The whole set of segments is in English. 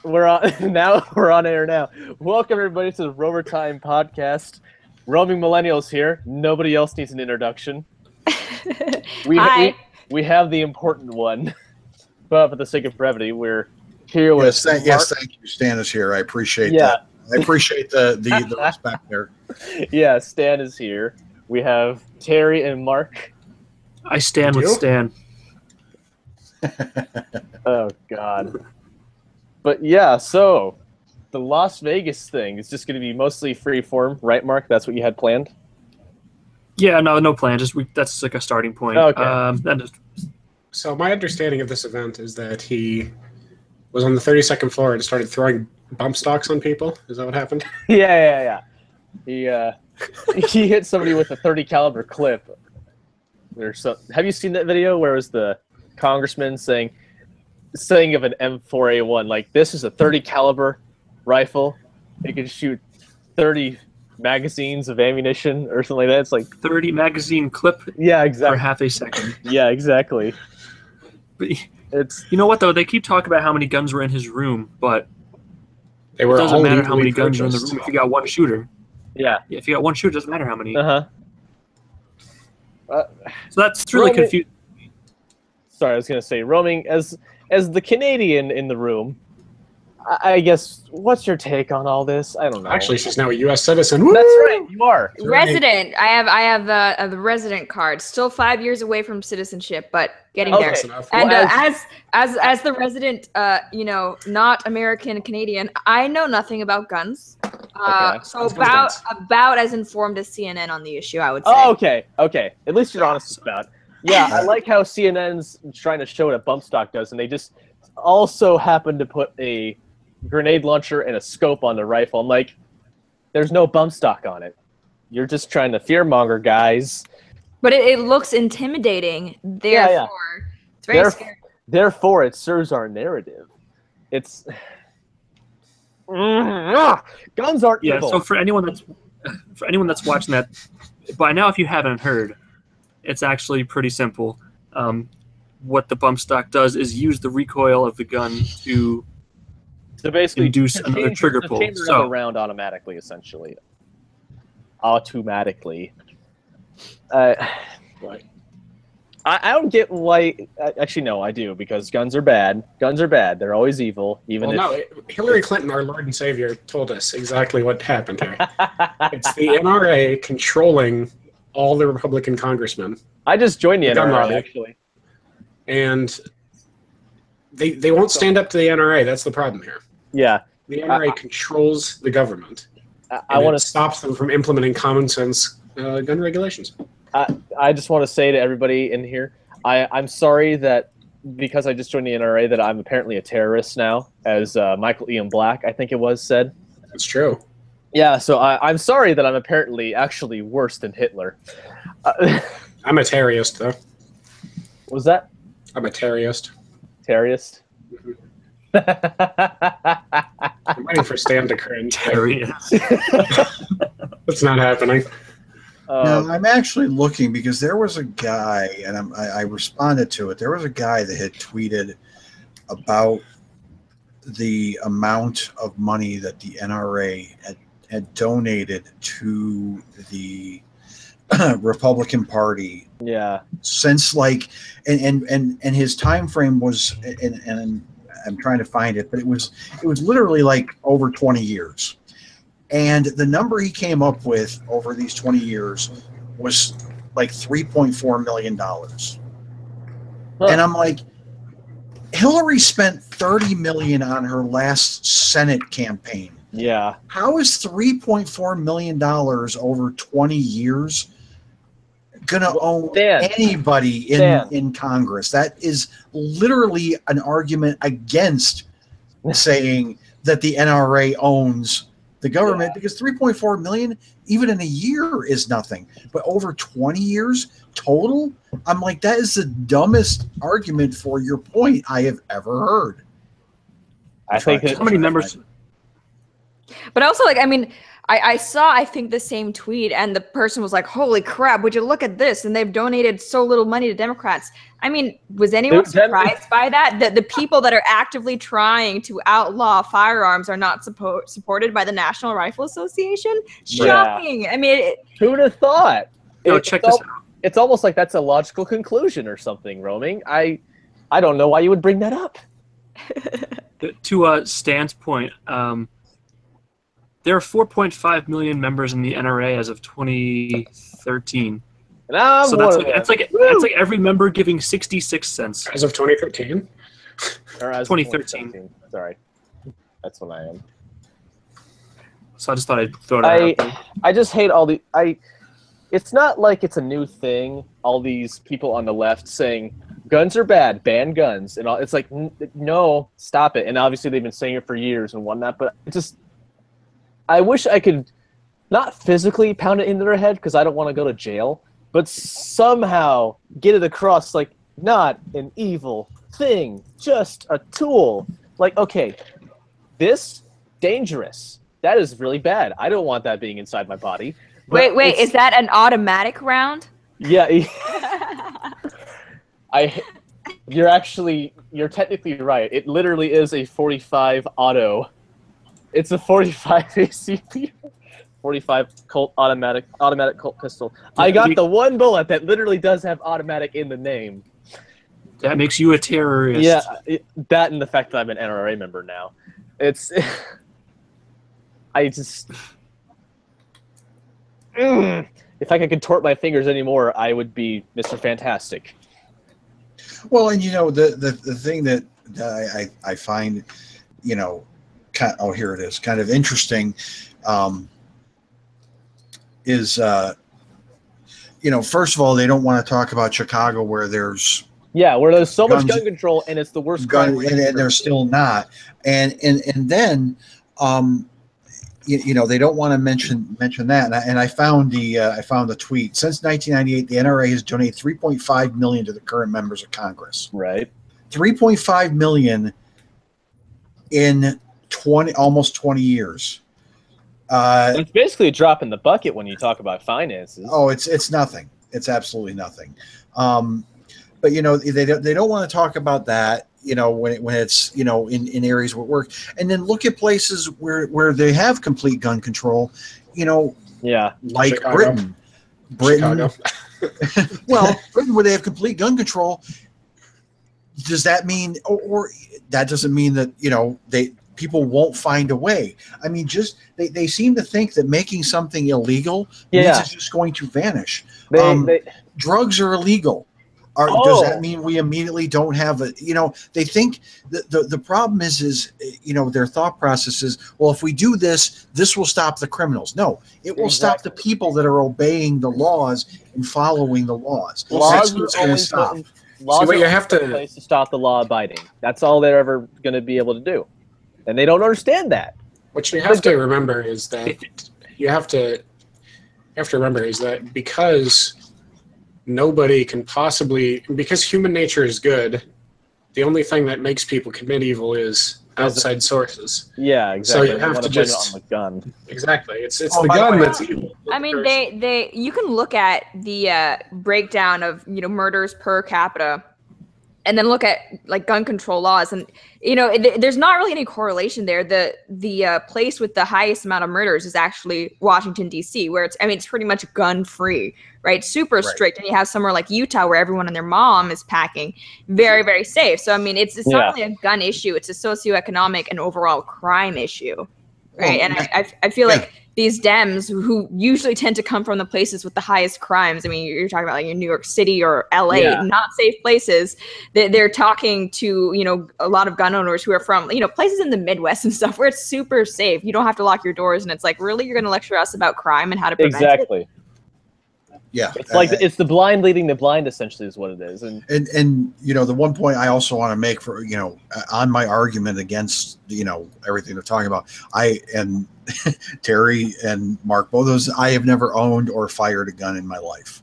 We're on now. We're on air now. Welcome everybody to the Rovertime podcast. Roaming Millennials here. Nobody else needs an introduction. Hi. We have the important one, but for the sake of brevity, we're here with. Yes, thank you. Stan is here. I appreciate that. I appreciate the respect there. Yeah, Stan is here. We have Terry and Mark. I stand with Stan. Oh God. But yeah, so the Las Vegas thing is just going to be mostly free form, right, Mark? That's what you had planned? Yeah, no plan. That's like a starting point. Okay. So my understanding of this event is that he was on the 32nd floor and started throwing bump stocks on people. Is that what happened? Yeah. He hit somebody with a .30 caliber clip. Have you seen that video where it was the congressman saying of an M4A1, like, this is a .30 caliber rifle. It can shoot 30 magazines of ammunition or something like that. It's like 30 magazine clip. Yeah, exactly. For half a second. Yeah, exactly. But you know what though? They keep talking about how many guns were in his room, but it doesn't matter how many guns are in the room if you got one shooter. Yeah. If you got one shooter, it doesn't matter how many. So that's really confusing. Sorry, I was gonna say, roaming as the Canadian in the room, I guess, what's your take on all this? I don't know. Actually, she's now a U.S. citizen. Woo! That's right, you are. Resident. Right. I have the resident card. Still 5 years away from citizenship, but getting there. And as the resident, not American Canadian, I know nothing about guns. So about as informed as CNN on the issue, I would say. Oh, okay. At least you're honest about it. Yeah, I like how CNN's trying to show what a bump stock does, and they just also happen to put a grenade launcher and a scope on the rifle. I'm like, there's no bump stock on it. You're just trying to fearmonger, guys. But it looks intimidating. Therefore, it's very scary. Therefore, it serves our narrative. It's guns aren't evil. So for anyone that's watching that, by now, if you haven't heard, it's actually pretty simple. What the bump stock does is use the recoil of the gun to basically induce another trigger pull. So round automatically, essentially. Automatically. Right. I don't get why. Actually, no, I do, because guns are bad. Guns are bad. They're always evil. Hillary Clinton, our Lord and Savior, told us exactly what happened here. It's the NRA controlling all the Republican congressmen. I just joined the NRA, actually. And they won't stand up to the NRA. That's the problem here. Yeah. The NRA controls the government. I want to stop them from implementing common sense gun regulations. I just want to say to everybody in here, I'm sorry that because I just joined the NRA that I'm apparently a terrorist now, as Michael Ian Black, I think it was, said. It's true. Yeah, so I'm sorry that I'm apparently actually worse than Hitler. I'm a terrorist, though. What was that? I'm a terrorist. Terrorist? I'm waiting for Stan to cringe. Terrorist. That's not happening. No, I'm actually looking because there was a guy, and I responded to it. There was a guy that had tweeted about the amount of money that the NRA had donated to the Republican Party. Yeah. Since and his time frame was, and I'm trying to find it, but it was literally like over 20 years. And the number he came up with over these 20 years was like $3.4 million. Huh. And I'm like, Hillary spent $30 million on her last Senate campaign. Yeah. How is $3.4 million over 20 years going to own anybody in Congress? That is literally an argument against saying that the NRA owns the government, because $3.4 million, even in a year, is nothing. But over 20 years total, I'm like, that is the dumbest argument for your point I have ever heard. I think how many members? But also, I saw, I think, the same tweet, and the person was like, holy crap, would you look at this? And they've donated so little money to Democrats. I mean, was anyone surprised by that? The people that are actively trying to outlaw firearms are not supported by the National Rifle Association? Shocking. Yeah. I mean, who'd have thought? Check this out. It's almost like that's a logical conclusion or something, Roaming. I don't know why you would bring that up. To Stan's point, there are 4.5 million members in the NRA as of 2013. So that's like every member giving 66 cents. As of 2013? Or as 2013. Sorry. That's when I am. So I just thought I'd throw it out there. I just hate all the... It's not like it's a new thing, all these people on the left saying, guns are bad, ban guns. And all. It's like, no, stop it. And obviously they've been saying it for years and whatnot, but it just... I wish I could not physically pound it into their head because I don't want to go to jail, but somehow get it across like not an evil thing, just a tool. Like, okay, this dangerous. That is really bad. I don't want that being inside my body. Wait, is that an automatic round? Yeah. You're technically right. It literally is a 45 auto. It's a 45 ACP, 45 Colt automatic Colt pistol. I got the one bullet that literally does have automatic in the name. That makes you a terrorist. Yeah, that and the fact that I'm an NRA member now. It's, if I could contort my fingers anymore, I would be Mr. Fantastic. Well, and the thing that I find, oh, here it is, kind of interesting, is first of all, they don't want to talk about Chicago where there's so much gun control and it's the worst crime, and they're still not, and then they don't want to mention that, and I found the tweet. Since 1998, the NRA has donated $3.5 million to the current members of Congress. Right, $3.5 million in almost 20 years. It's basically a drop in the bucket when you talk about finances. Oh, it's nothing. It's absolutely nothing. But they don't want to talk about that. When it's in areas where it work, and then look at places where they have complete gun control. Like Chicago. Britain. Well, Britain, where they have complete gun control. Does that mean, or that doesn't mean that people won't find a way? I mean, just they seem to think that making something illegal means it's just going to vanish. Drugs are illegal. Does that mean we immediately don't have they think the problem is their thought process is, well, if we do this will stop the criminals. No, it will stop the people that are obeying the laws and following the laws. That's what's going to stop. Laws are in place to stop the law abiding. That's all they're ever going to be able to do. And they don't understand that. What you have to remember is that because nobody can possibly, because human nature is good, the only thing that makes people commit evil is outside sources. Yeah, exactly. So you have to just on the gun. Exactly. It's the gun that's evil. I mean, you can look at the breakdown of murders per capita, and then look at like gun control laws, and there's not really any correlation there. The place with the highest amount of murders is actually Washington D.C., where it's pretty much gun free, right? Super strict, and you have somewhere like Utah where everyone and their mom is packing, very, very safe. So I mean, it's not only a gun issue; it's a socioeconomic and overall crime issue, right? And I feel like these Dems, who usually tend to come from the places with the highest crimes, I mean, you're talking about like in New York City or LA, not safe places, they're talking to, a lot of gun owners who are from, places in the Midwest and stuff where it's super safe. You don't have to lock your doors. And it's like, really, you're going to lecture us about crime and how to prevent it? Yeah. It's like it's the blind leading the blind, essentially, is what it is. And the one point I also want to make for, on my argument against, everything they're talking about, and Terry and Mark, both of those, I have never owned or fired a gun in my life.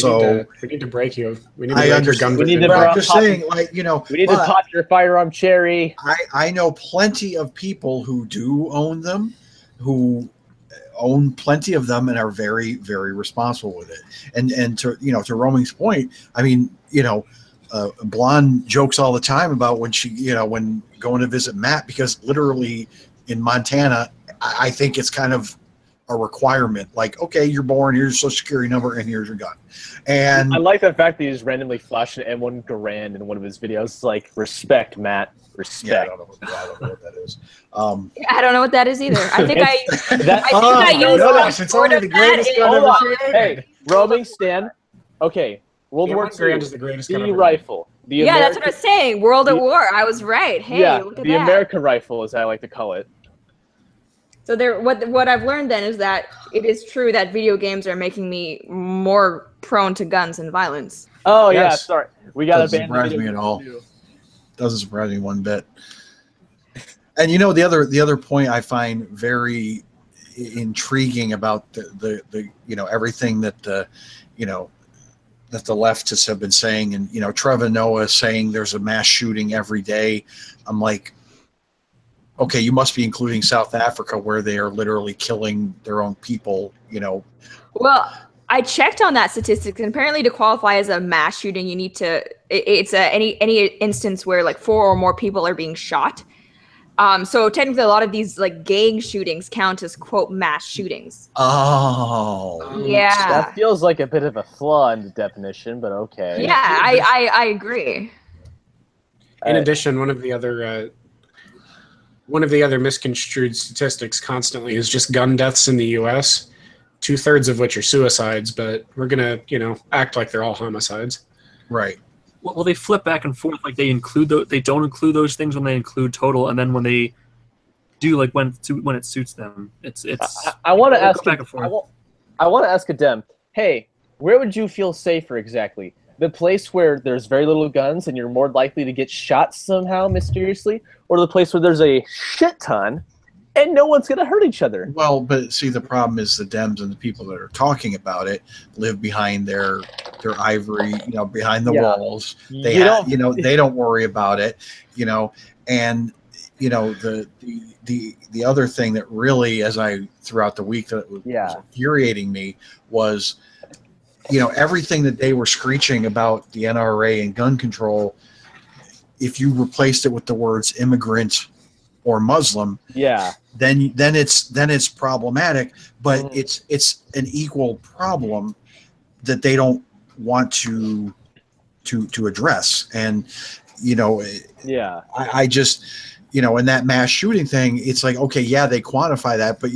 We need to break you. We need to break your gun. We need to we need to pop your firearm cherry. I know plenty of people who do own them, who own plenty of them and are very, very responsible with it. And to to Roaming's point, I mean, Blonde jokes all the time about when when going to visit Matt, because literally in Montana, I think it's kind of a requirement. Like, okay, you're born, here's your social security number, and here's your gun. And I like the fact that he just randomly flashed an M1 Garand in one of his videos. It's like, respect, Matt. Respect. Yeah, I don't know what that is. I don't know what that is either. I think I used it's only the greatest gun ever created. Hey, Roaming, Stan. Okay, World War II is the greatest gun the ever rifle. That's what I was saying. World at War. I was right. Hey, look at the that. American rifle, as I like to call it. So what I've learned then is that it is true that video games are making me more prone to guns and violence. Oh yes. Yeah, sorry. We got to ban surprise me at all. Doesn't surprise me one bit. And the other point I find very intriguing about the everything that that the leftists have been saying, and Trevor Noah saying there's a mass shooting every day. I'm like, okay, you must be including South Africa, where they are literally killing their own people. Well, I checked on that statistic, and apparently to qualify as a mass shooting, you need to. It's any instance where like 4 or more people are being shot. So technically, a lot of these like gang shootings count as quote mass shootings. Oh, yeah. That feels like a bit of a flaw in the definition, but okay. Yeah, I agree. In addition, one of the other misconstrued statistics constantly is just gun deaths in the U.S., 2/3 of which are suicides, but we're gonna act like they're all homicides. Right. Well, they flip back and forth. Like they don't include those things when they include total, and then when they do, like when it suits them, it's. I want to ask. Back and forth. I want to ask Adem. Hey, where would you feel safer exactly? The place where there's very little guns and you're more likely to get shot somehow mysteriously, or the place where there's a shit ton and no one's going to hurt each other? Well, but see, the problem is the Dems and the people that are talking about it live behind their ivory, behind the walls. They they don't worry about it, and the other thing that really, as I throughout the week that was infuriating me was, everything that they were screeching about the NRA and gun control, if you replaced it with the words immigrant or Muslim, then it's problematic. But it's an equal problem that they don't want to address. And I just in that mass shooting thing, it's like, okay, they quantify that, but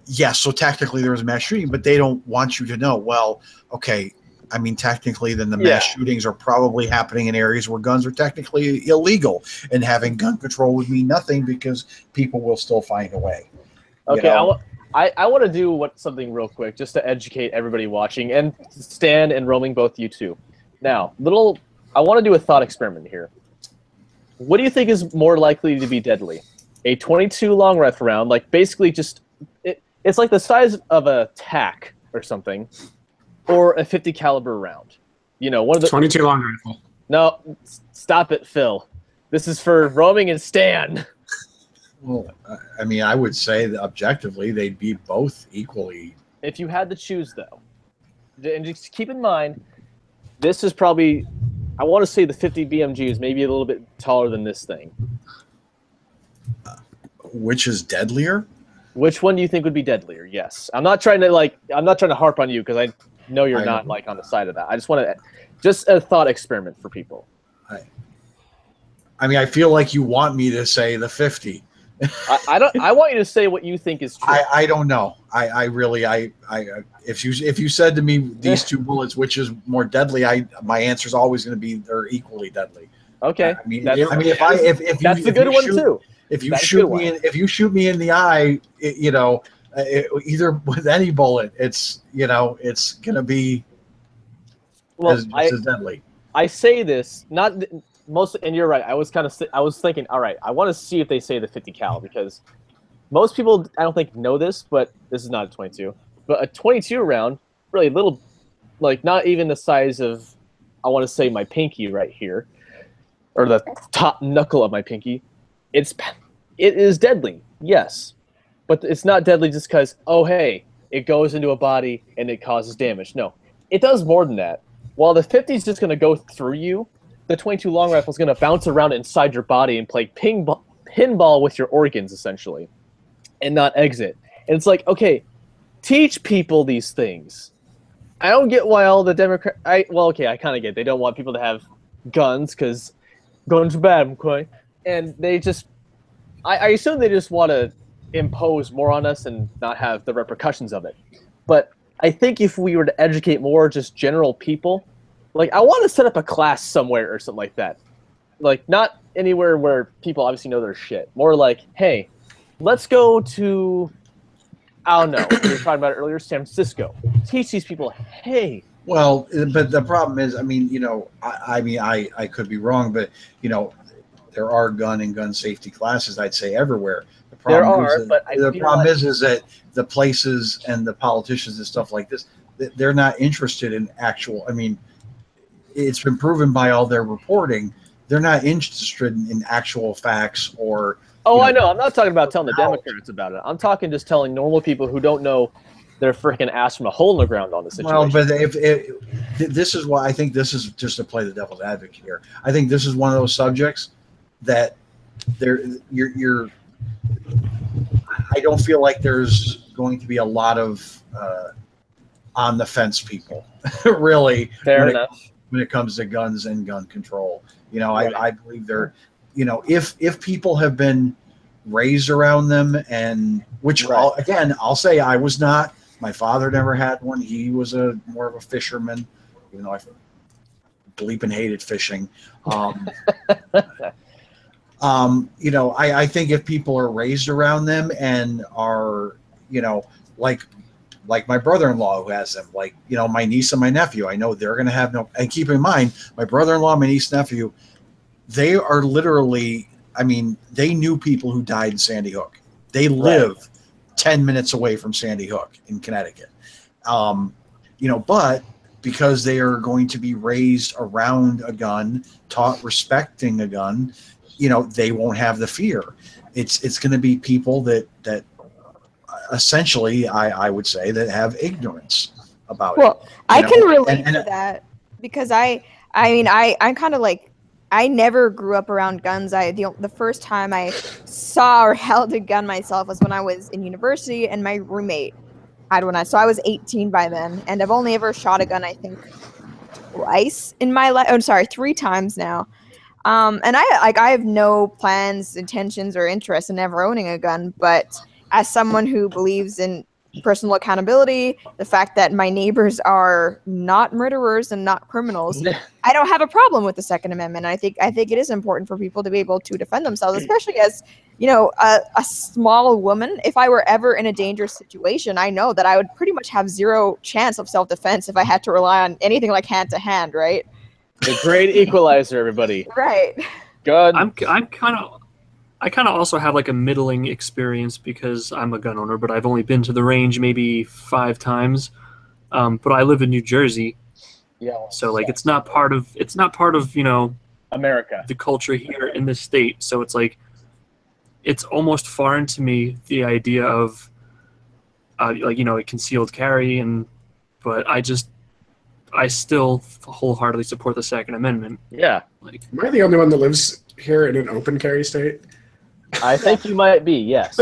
yes, so technically there was a mass shooting, but they don't want you to know, well, okay, I mean, technically then the mass shootings are probably happening in areas where guns are technically illegal, and having gun control would mean nothing because people will still find a way. Okay, I want to do something real quick just to educate everybody watching, and Stan and Roaming, both you two. Now, I want to do a thought experiment here. What do you think is more likely to be deadly? A 22 long rifle round, like basically just it's like the size of a tack or something, or a 50 caliber round. One of the 22 long rifle. No, stop it, Phil. This is for Roaming and Stan. Well, I mean, I would say that objectively they'd be both equally. If you had to choose, though, and just keep in mind, this is probably, I want to say the 50 BMG is maybe a little bit taller than this thing. Which is deadlier? Which one do you think would be deadlier? Yes. I'm not trying to harp on you because I know you're not like on the side of that. I just want to, just a thought experiment for people. I mean, I feel like you want me to say the 50. I don't. I want you to say what you think is true. I don't know. I really if you said to me these two bullets, which is more deadly, my answer is always going to be they're equally deadly. Okay. I mean, if that's the good one too. If you shoot me in the eye, either with any bullet, it's going to be as deadly. I say this not most, and you're right. I was thinking, all right, I want to see if they say the 50 cal, because most people I don't think know this, but this is not a 22, but a 22 round, really little, like not even the size of, I want to say my pinky right here, or the top knuckle of my pinky. It is deadly, yes, but it's not deadly just because, oh, hey, it goes into a body and it causes damage. No, it does more than that. While the 50 is just going to go through you, the 22 long rifle is going to bounce around inside your body and play pinball with your organs, essentially, and not exit. And it's like, okay, teach people these things. I don't get why all the Democrats... Well, okay, I kind of get it. They don't want people to have guns because guns are bad, okay? And they just... I assume they just want to impose more on us and not have the repercussions of it. But I think if we were to educate more just general people, like, I want to set up a class somewhere or something like that. Like, not anywhere where people obviously know their shit. More like, hey, let's go to... I don't know. We were talking about it earlier, San Francisco. Teach these people, hey. Well, but the problem is, I mean, you know, I could be wrong, but, you know, there are gun and gun safety classes, I'd say, everywhere. The problem is that the places and the politicians and stuff like this, they're not interested in actual, I mean, it's been proven by all their reporting, they're not interested in actual facts or... Oh, I know. I'm not talking about telling the Democrats about it. I'm talking just telling normal people who don't know their freaking ass from a hole in the ground on the situation. Well, but this is why I think this is just to play the devil's advocate here. I think this is one of those subjects that you're I don't feel like there's going to be a lot of on the fence people, really. Fair enough. When it comes to guns and gun control, you know, right. I believe they're. You know, if people have been raised around them, and which right. I'll say I was not. My father never had one. He was more of a fisherman, even though I bleeping hated fishing. You know, I think if people are raised around them and are, you know, like my brother-in-law who has them, like, you know, my niece and my nephew, I know they're going to have no. And keep in mind, my brother-in-law, my niece, nephew. They are literally, I mean, they knew people who died in Sandy Hook. They live 10 minutes away from Sandy Hook in Connecticut. You know, but because they are going to be raised around a gun, taught respecting a gun, you know, they won't have the fear. It's going to be people that essentially, I would say, that have ignorance about it. Well, I can relate to that because I'm kind of like, I never grew up around guns. The first time I saw or held a gun myself was when I was in university, and my roommate had one. So I was 18 by then, and I've only ever shot a gun, I think, twice in my life. Oh, sorry, 3 times now. And I have no plans, intentions, or interest in ever owning a gun. But as someone who believes in personal accountability, the fact that my neighbors are not murderers and not criminals, I don't have a problem with the Second Amendment. I think it is important for people to be able to defend themselves, especially as, you know, a small woman. If I were ever in a dangerous situation, I know that I would pretty much have 0 chance of self-defense if I had to rely on anything like hand-to-hand, right? The great equalizer, everybody. Right. Good. I kind of also have like a middling experience because I'm a gun owner, but I've only been to the range maybe 5 times. But I live in New Jersey, so like it's not part of you know, America, the culture here in this state. So it's like it's almost foreign to me, the idea of like, you know, a concealed carry, but I still wholeheartedly support the Second Amendment. Yeah. Like, am I the only one that lives here in an open carry state? I think you might be, yes.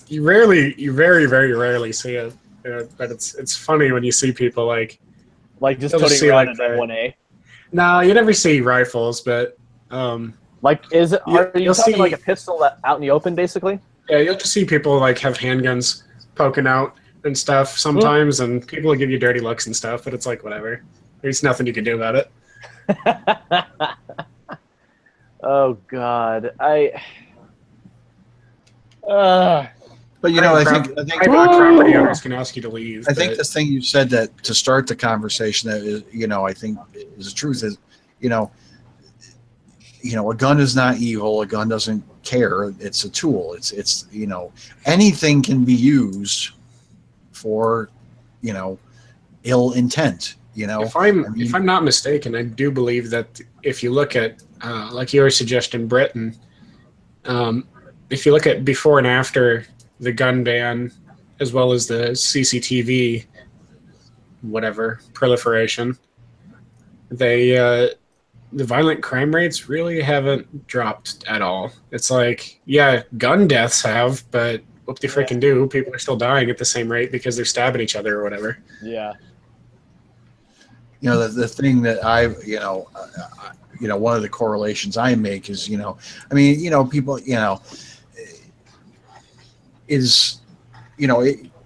You very, very rarely see it, but it's funny when you see people like just putting around an M1A. No, you never see rifles, but like, are you talking like a pistol out in the open, basically? Yeah, you'll just see people like have handguns poking out and stuff sometimes, and people will give you dirty looks and stuff, but it's like, whatever. There's nothing you can do about it. Oh God, But you know, I think property owners can ask you to leave. I think the thing you said that to start the conversation that is, you know, I think is the truth is, you know, a gun is not evil. A gun doesn't care. It's a tool. It's you know, anything can be used for, you know, ill intent. You know, if I'm not mistaken, I do believe that if you look at like you were suggesting, Britain, if you look at before and after the gun ban, as well as the CCTV, whatever, proliferation, the violent crime rates really haven't dropped at all. It's like, yeah, gun deaths have, but what they freaking do? People are still dying at the same rate because they're stabbing each other or whatever. Yeah. You know, the thing that one of the correlations I make is, people,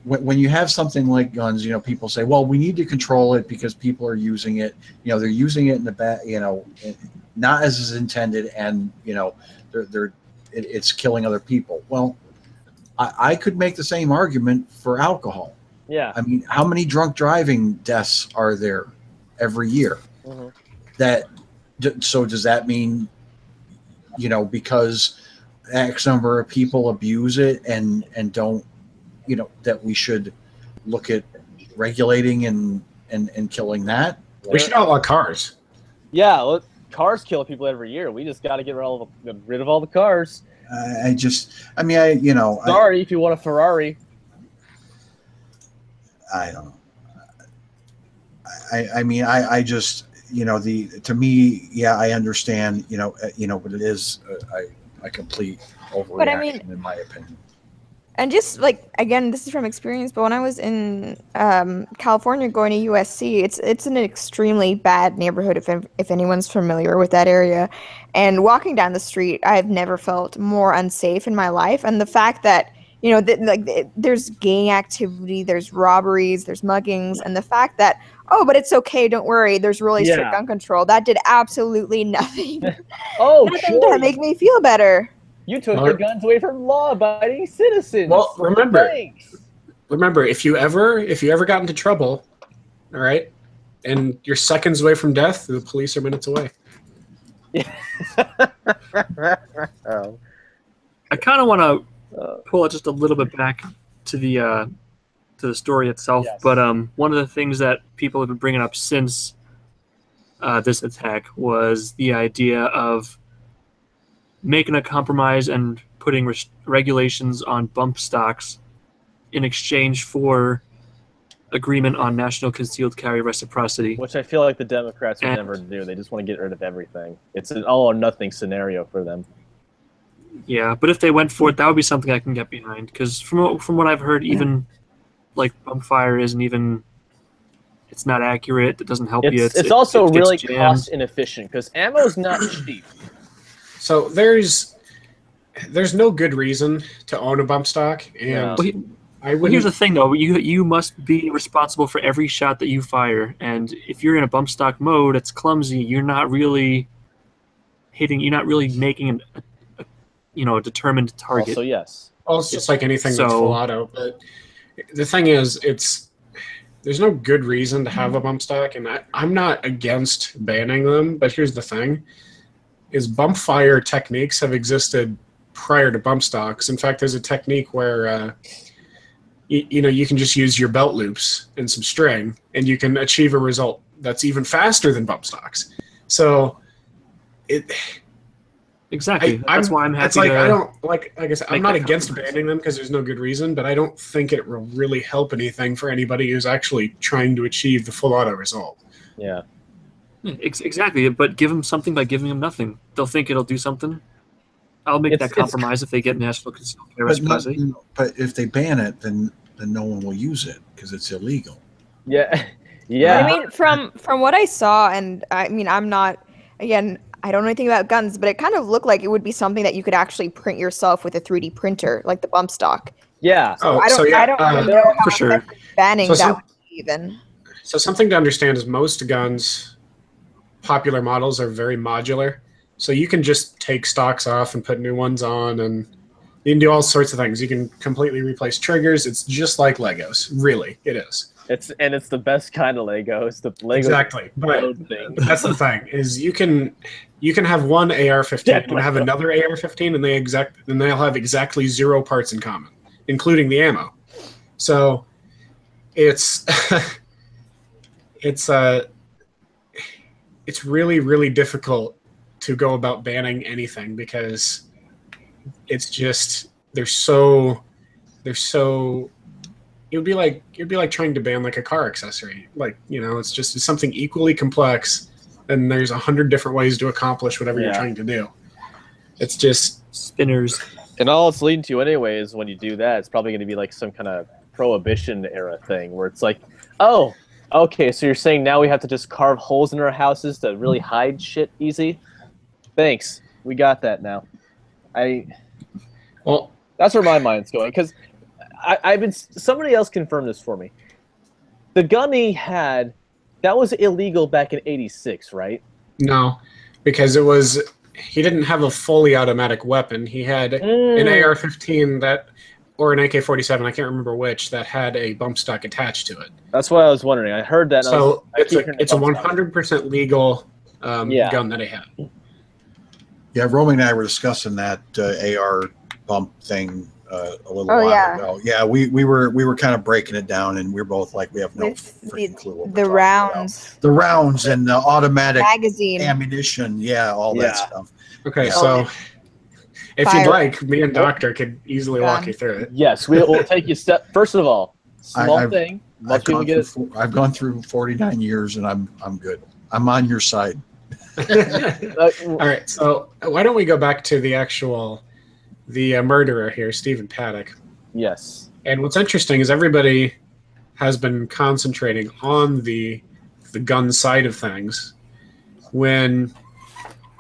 when you have something like guns, people say, well, we need to control it because people are using it. They're using it in the back, not as is intended, and it's killing other people. Well, I could make the same argument for alcohol. Yeah. I mean, how many drunk driving deaths are there every year? So does that mean, because X number of people abuse it and don't, that we should look at regulating and killing that? Yeah. We should outlaw cars. Yeah, well, cars kill people every year. We just got to get rid of all the cars. Sorry if you want a Ferrari. I don't know. To me, yeah, I understand, but it is a complete overreaction, in my opinion. And just like, again, this is from experience, but when I was in California going to USC, it's an extremely bad neighborhood if anyone's familiar with that area. And walking down the street, I've never felt more unsafe in my life. And the fact that, there's gang activity, there's robberies, there's muggings, and the fact that, oh, but it's okay, don't worry, there's really strict gun control, that did absolutely nothing. Nothing to make me feel better. You took the guns away from law-abiding citizens. Well, remember, if you ever got into trouble, all right, and you're seconds away from death, the police are minutes away. I kind of want to pull it just a little bit back to the story itself, but one of the things that people have been bringing up since this attack was the idea of making a compromise and putting regulations on bump stocks in exchange for agreement on national concealed carry reciprocity. Which I feel like the Democrats would never do. They just want to get rid of everything. It's an all-or-nothing scenario for them. Yeah, but if they went for it, that would be something I can get behind. Because from what I've heard, even like bump fire isn't even... It's not accurate. It doesn't help you. It's also really cost inefficient because ammo is not cheap. So there's no good reason to own a bump stock, and here's the thing though: you must be responsible for every shot that you fire, and if you're in a bump stock mode, it's clumsy. You're not really hitting. You're not really making a determined target. Also, yes. Well, it's just like anything that's full auto. But the thing is, there's no good reason to have a bump stock, and I'm not against banning them. But here's the thing. Is bump fire techniques have existed prior to bump stocks. In fact, there's a technique where you can just use your belt loops and some string, and you can achieve a result that's even faster than bump stocks. So exactly. That's why I'm happy. It's like I don't like I said, I'm not against banning them because there's no good reason, but I don't think it will really help anything for anybody who's actually trying to achieve the full auto result. Yeah. Exactly, but give them something by giving them nothing. They'll think it'll do something. I'll make that compromise if they get national concealed carry reciprocity. But if they ban it, then no one will use it because it's illegal. Yeah, yeah. I mean, from what I saw, and I mean, I'm not, again, I don't know anything about guns, but it kind of looked like it would be something that you could actually print yourself with a 3D printer, like the bump stock. Yeah. So I don't really know how for sure. Banning that would be even. So something to understand is most guns, popular models, are very modular. So you can just take stocks off and put new ones on, and you can do all sorts of things. You can completely replace triggers. It's just like Legos. Really, it is. It's the best kind of Lego. It's the Lego. Exactly. But that's the thing is you can have one AR-15 and have another AR-15, and they'll have exactly 0 parts in common, including the ammo. So it's it's really, really difficult to go about banning anything because it's just they're so. It'd be like trying to ban like a car accessory. Like, it's something equally complex, and there's 100 different ways to accomplish whatever you're trying to do. It's just spinners. And all it's leading to anyway is when you do that, it's probably going to be like some kind of prohibition era thing where it's like, oh, okay, so you're saying now we have to just carve holes in our houses to really hide shit easy? Thanks. We got that now. Well, that's where my mind's going, because somebody else confirmed this for me. The gun he had, that was illegal back in '86, right? No, because he didn't have a fully automatic weapon. He had an AR-15 or an AK-47, I can't remember which, that had a bump stock attached to it. That's what I was wondering. I heard that. So it's a 100% legal gun that he had. Yeah, Romy and I were discussing that AR bump thing a little while ago. Yeah, we were kind of breaking it down, and we're both like, we have no freaking clue what the rounds. The rounds and the automatic magazine ammunition, all that stuff. Okay, so if you'd like, me and Doctor could easily walk you through it. Yes, we'll take you step. First of all, thing. I've gone through 49 years, and I'm good. I'm on your side. All right, so why don't we go back to the murderer here, Stephen Paddock. Yes. And what's interesting is everybody has been concentrating on the gun side of things, when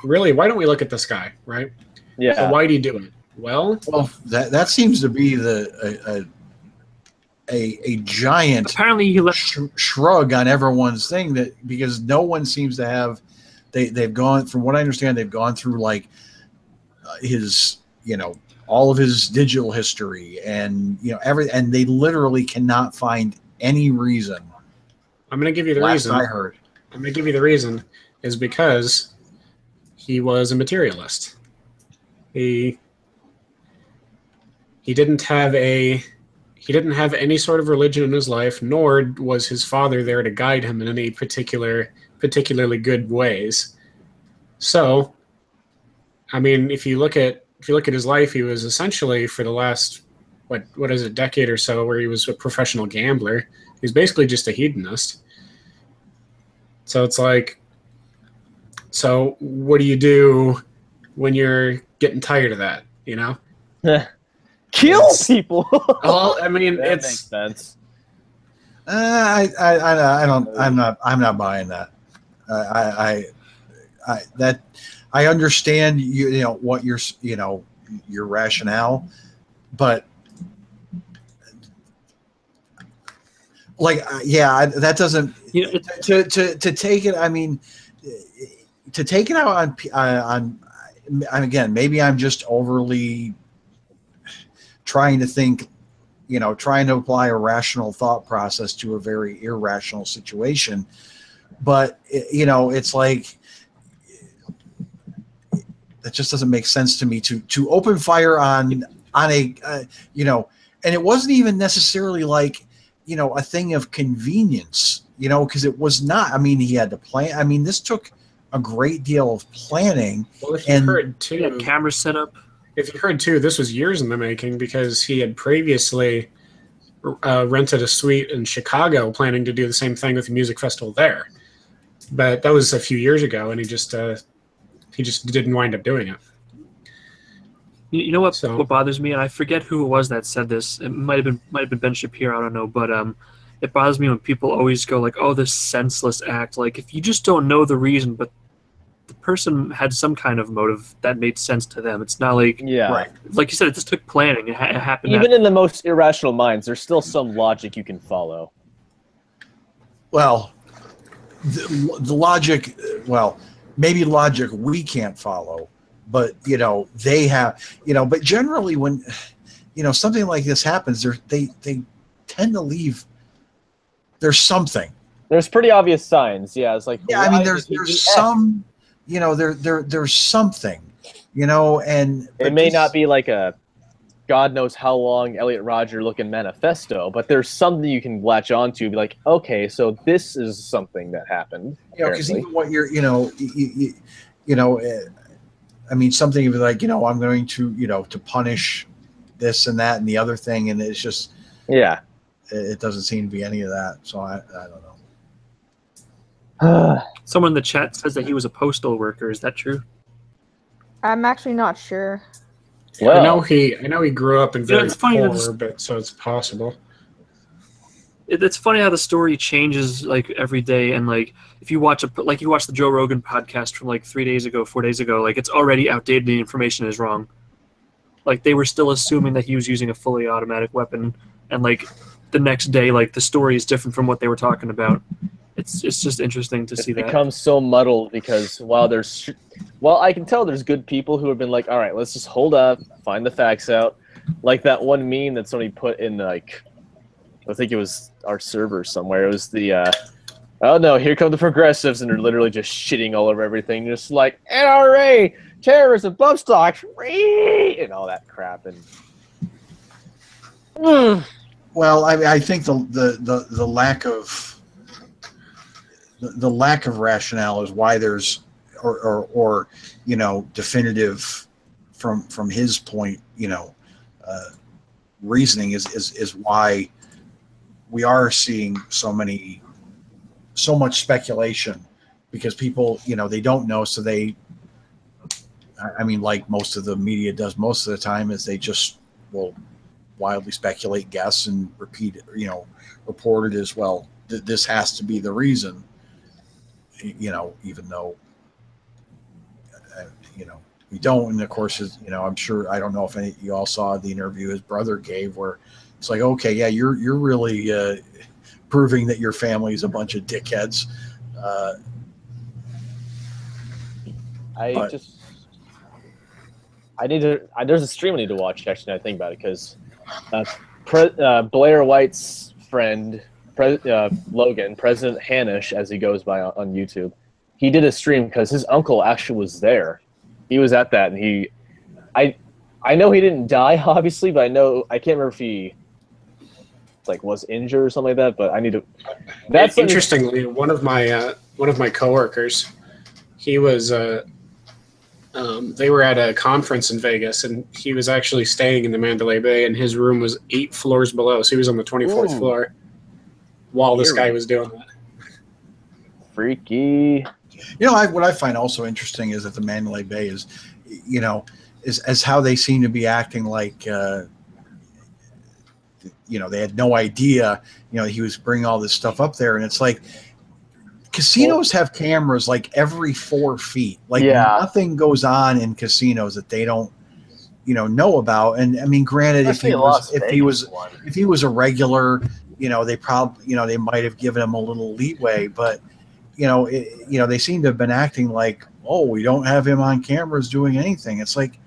really, why don't we look at this guy, right? Yeah. So why did he do it? Well, that seems to be a giant apparently he left shrug on everyone's thing, that because no one seems to have. They've gone, from what I understand, they've gone through like his, all of his digital history and, and they literally cannot find any reason. I'm going to give you the reason. I heard. I'm going to give you the reason is because he was a materialist. He didn't have any sort of religion in his life, nor was his father there to guide him in any particularly good ways. So, I mean, if you look at his life, he was essentially, for the last decade or so, where he was a professional gambler. He's basically just a hedonist. So it's like, so what do you do when you're getting tired of that? Kill people. Well, I mean, that makes sense. I'm not buying that. I understand what your rationale, but that doesn't to take it. I mean, to take it out on again, maybe I'm just overly trying to think, trying to apply a rational thought process to a very irrational situation. But, it's like, that just doesn't make sense to me to open fire on a, and it wasn't even necessarily like, a thing of convenience, because it was not. I mean, he had to plan. I mean, this took a great deal of planning. Well, if you heard too, camera set up. If you heard too, this was years in the making, because he had previously rented a suite in Chicago, planning to do the same thing with the music festival there. But that was a few years ago, and he just didn't wind up doing it. You know what? So, what bothers me, and I forget who it was that said this. It might have been Ben Shapiro. I don't know, but it bothers me when people always go like, "Oh, this senseless act." Like, if you just don't know the reason, but the person had some kind of motive that made sense to them. It's not like, right. Like you said, it just took planning. It happened. Even in the most irrational minds, there's still some logic you can follow. Well, the logic, maybe logic we can't follow, but they have, but generally when something like this happens, they tend to leave. There's something. There's pretty obvious signs. Yeah, it's like, I mean, there's some, there's something, and it may not be like a God knows how long Elliot Rodger looking manifesto, but there's something you can latch onto, be like, okay, so this is something that happened. Because even what you're, I mean, something like, I'm going to, to punish this and that and the other thing. And it's just, it doesn't seem to be any of that. So I don't know. Someone in the chat says that he was a postal worker. Is that true? I'm actually not sure. Well, I know he grew up in very poor, but so it's possible. It's funny how the story changes like every day, and like if you watch the Joe Rogan podcast from like 4 days ago, like it's already outdated. The information is wrong. Like they were still assuming that he was using a fully automatic weapon, and like the next day, like the story is different from what they were talking about. It's just interesting to see that. It becomes so muddled because while I can tell there's good people who have been like, all right, let's just hold up, find the facts out. Like that one meme that somebody put in, like, I think it was our server somewhere. It was the, oh no, here come the progressives, and they're literally just shitting all over everything. Just like, NRA, terrorism, bump stocks, and all that crap. And Well, I think the lack of the lack of rationale is why there's or definitive from his point, reasoning is why we are seeing so much speculation, because people, they don't know. So like most of the media does most of the time, is they just will wildly speculate, guess, and repeat it, report it as well. This has to be the reason, even though, we don't. And of course, I'm sure, I don't know if any of you all saw the interview his brother gave, where it's like, okay, yeah, you're really proving that your family is a bunch of dickheads. There's a stream I need to watch, actually, I think about it, because Blair White's friend, Logan, President Hanish, as he goes by on YouTube, he did a stream because his uncle actually was there. He was at that, and I know he didn't die, obviously, but I can't remember if he was injured or something like that. But I need to. That's interestingly, one of my coworkers, he was they were at a conference in Vegas, and he was actually staying in the Mandalay Bay, and his room was 8 floors below, so he was on the 24th floor while this guy was doing that. Freaky. What I find also interesting is that the Mandalay Bay is, is how they seem to be acting like, they had no idea, he was bringing all this stuff up there. And it's like, casinos have cameras like every 4 feet. Like nothing goes on in casinos that they don't, know about. And I mean, granted, if he was a regular, they probably, they might have given him a little leeway, but they seem to have been acting like, oh, we don't have him on cameras doing anything. It's like,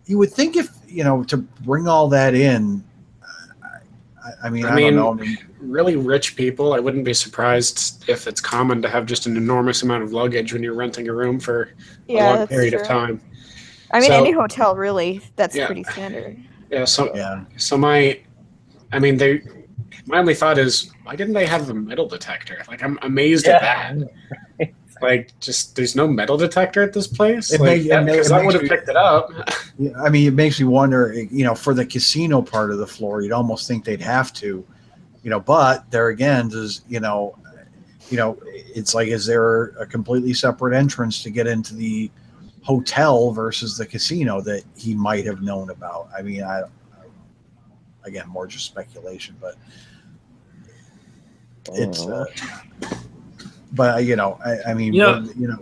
you would think if, to bring all that in, I don't know. Really rich people, I wouldn't be surprised if it's common to have just an enormous amount of luggage when you're renting a room for a long period of time. I mean, any hotel, really, that's pretty standard. Yeah, so my only thought is, why didn't they have a metal detector? Like, I'm amazed at that. Like, just there's no metal detector at this place. Because I would have picked it up. I mean, it makes me wonder. For the casino part of the floor, you'd almost think they'd have to. But there again, does it's like, is there a completely separate entrance to get into the hotel versus the casino that he might have known about? I mean, again, more just speculation, but it's. But I mean,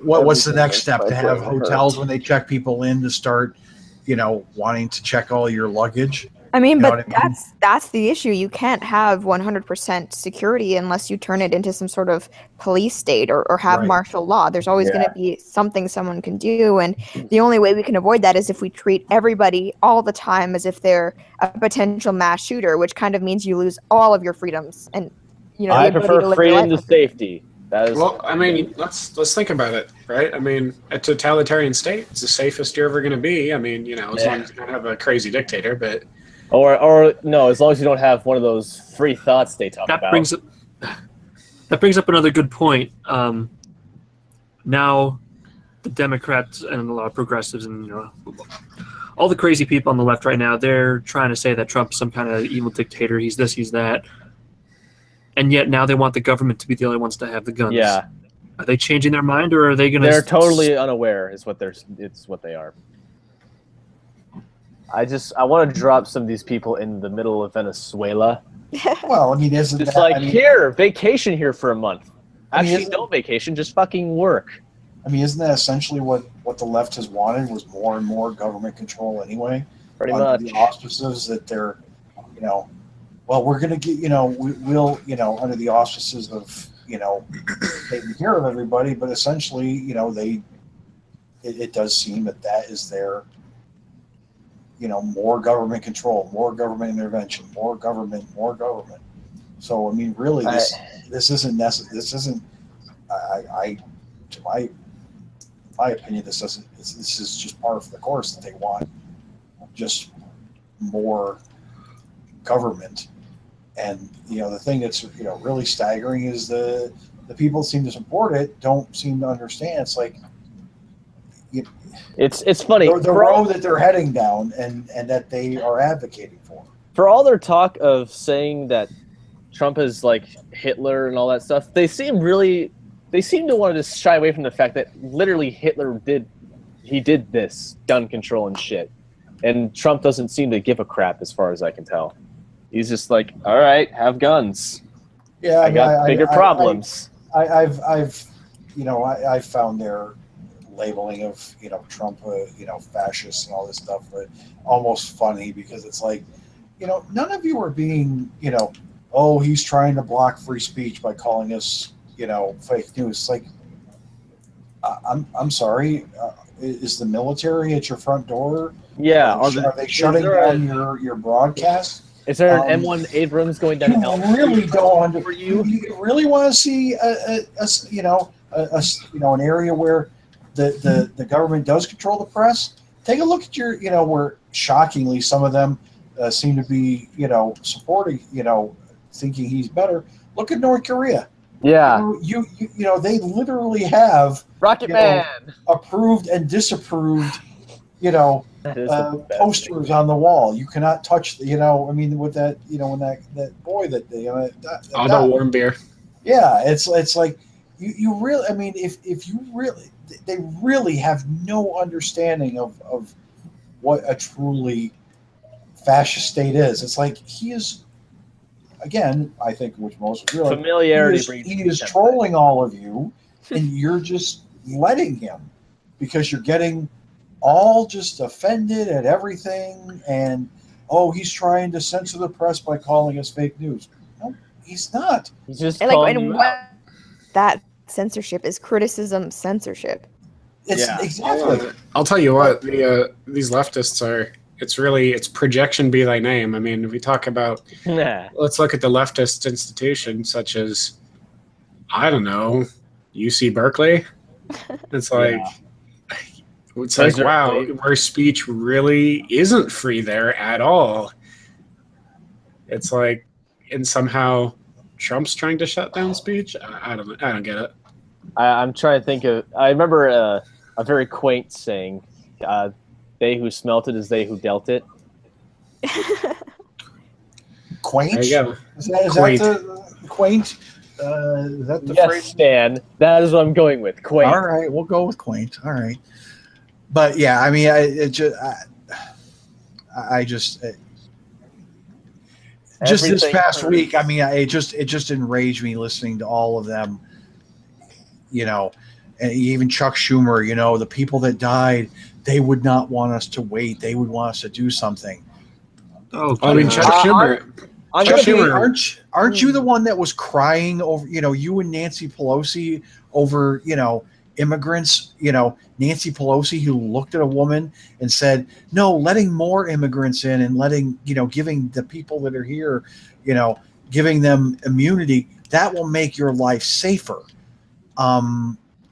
what's the next step? To have hotels when they check people in to start, wanting to check all your luggage? I mean, but that's the issue. You can't have 100% security unless you turn it into some sort of police state or have martial law. There's always going to be something someone can do, and the only way we can avoid that is if we treat everybody all the time as if they're a potential mass shooter, which kind of means you lose all of your freedoms. And I prefer freedom to safety. Well, I mean, let's think about it, right? I mean, a totalitarian state is the safest you're ever going to be. I mean, as long as you don't have a crazy dictator, but or no, as long as you don't have one of those free thoughts they talk about. That brings up another good point. Now, the Democrats and a lot of progressives and all the crazy people on the left right now, they're trying to say that Trump's some kind of evil dictator. He's this, he's that. And yet now they want the government to be the only ones to have the guns. Yeah. Are they changing their mind, or are they going to... They're totally unaware it's what they are. I want to drop some of these people in the middle of Venezuela. Well, I mean, isn't it's that, like, I mean, here, vacation here for a month. Actually, no vacation, just fucking work. I mean, isn't that essentially what the left has wanted, was more and more government control anyway? Pretty much. The auspices that they're, well, we're going to get, we'll, under the auspices of, taking care of everybody, but essentially, it does seem that is their, more government control, more government intervention, more government. So, I mean, really, this isn't necessary. This isn't, to my opinion, this is just part of the course that they want just more government. And the thing that's really staggering is the people that seem to support it don't seem to understand. It's like it's funny the road that they're heading down and that they are advocating for. For all their talk of saying that Trump is like Hitler and all that stuff, they seem to want to shy away from the fact that literally Hitler did this gun control and shit, and Trump doesn't seem to give a crap as far as I can tell. He's just like, all right, have guns. Yeah, I got bigger problems. I've found their labeling of Trump fascist and all this stuff, but almost funny, because it's like, none of you are being oh, he's trying to block free speech by calling us fake news. It's like, I'm sorry, is the military at your front door? Yeah, are they shutting down your broadcast? Is there an M1 Abrams going down? You really don't. You really want to see an area where the government does control the press? Take a look at your where shockingly some of them seem to be supporting thinking he's better. Look at North Korea. Yeah, they literally have Rocket Man approved and disapproved posters on the wall. You cannot touch with that when that boy that Otto warm beer. Yeah, it's like you really, I mean, if you really, they really have no understanding of what a truly fascist state is. It's like he is, again, I think, which most realize, familiarity. He is trolling all of you, and you're just letting him, because you're getting all just offended at everything, and he's trying to censor the press by calling us fake news. No, he's not. He's just that censorship is criticism censorship. Exactly. I'll tell you what, these leftists are. It's projection be thy name. I mean, if we talk about, let's look at the leftist institutions such as, I don't know, UC Berkeley. It's like, it's like, wow, where speech really isn't free there at all. It's like, and somehow Trump's trying to shut down speech. I don't get it. I'm trying to think of. I remember a very quaint saying. They who smelt it is they who dealt it. Quaint? There you go. Is that the quaint? Is that the phrase? Stan. That is what I'm going with. Quaint. All right, we'll go with quaint. All right. But yeah, I mean, just this past week, I mean, it just enraged me listening to all of them, and even Chuck Schumer, the people that died, they would not want us to wait. They would want us to do something. Oh, I mean, Chuck Schumer. Aren't you the one that was crying over, you and Nancy Pelosi over, immigrants, Nancy Pelosi, who looked at a woman and said, no, letting more immigrants in and letting, giving the people that are here, giving them immunity, that will make your life safer.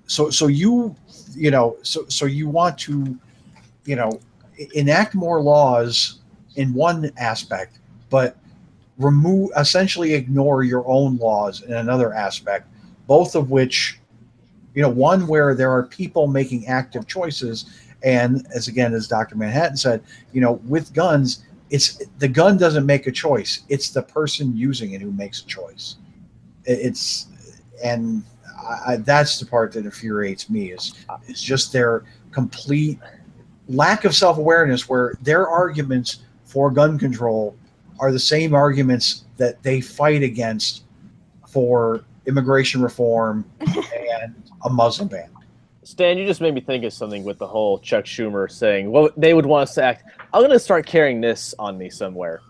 So you want to, enact more laws in one aspect, but essentially ignore your own laws in another aspect, both of which, one where there are people making active choices, and as Dr. Manhattan said, with guns, the gun doesn't make a choice. It's the person using it who makes a choice. That's the part that infuriates me is just their complete lack of self-awareness, where their arguments for gun control are the same arguments that they fight against for immigration reform and a Muslim ban. Stan, you just made me think of something with the whole Chuck Schumer saying, well, they would want us to act. I'm going to start carrying this on me somewhere.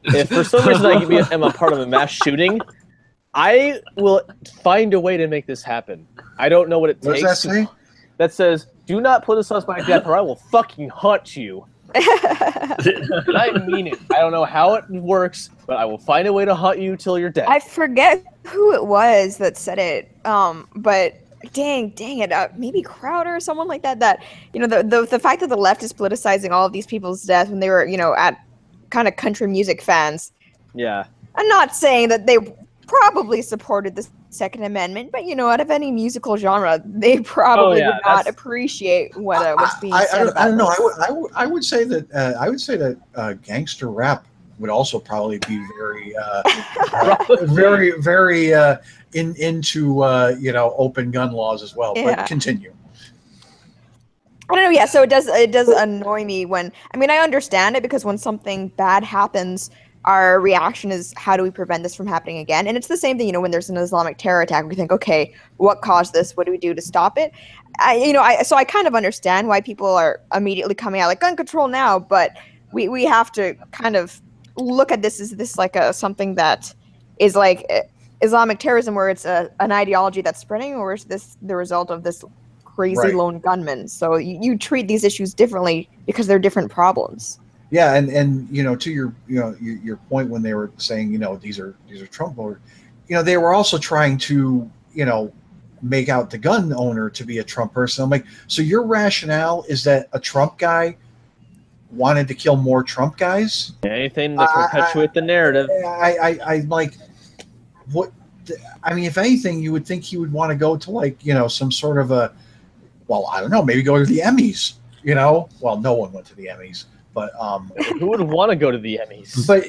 If for some reason I am a part of a mass shooting, I will find a way to make this happen. I don't know what it takes. What does that say? That says, do not put us on my death or I will fucking hunt you. And I mean it. I don't know how it works, but I will find a way to hunt you till you're dead. I forget who it was that said it, but dang it, maybe Crowder or someone like that. That the fact that the left is politicizing all of these people's deaths when they were at kind of country music fans. Yeah, I'm not saying that they probably supported the Second Amendment, but out of any musical genre, they probably would not appreciate what's being said about I don't know. I would say that gangster rap would also probably be very very into open gun laws as well. Yeah. But continue. I don't know. Yeah, so it does annoy me when I understand it, because when something bad happens, our reaction is, how do we prevent this from happening again? And it's the same thing, when there's an Islamic terror attack, we think, okay, what caused this? What do we do to stop it? So I kind of understand why people are immediately coming out like gun control now, but we have to kind of look at this as this like something that is like Islamic terrorism, where it's an ideology that's spreading, or is this the result of this crazy lone gunman? So you treat these issues differently because they're different problems. Yeah, and to your point when they were saying these are Trump voters, they were also trying to make out the gun owner to be a Trump person. I'm like, so your rationale is that a Trump guy wanted to kill more Trump guys? Anything to perpetuate the narrative. I like what. If anything, you would think he would want to go to some sort of a, I don't know, maybe go to the Emmys. Well, no one went to the Emmys. But who would want to go to the Emmys? But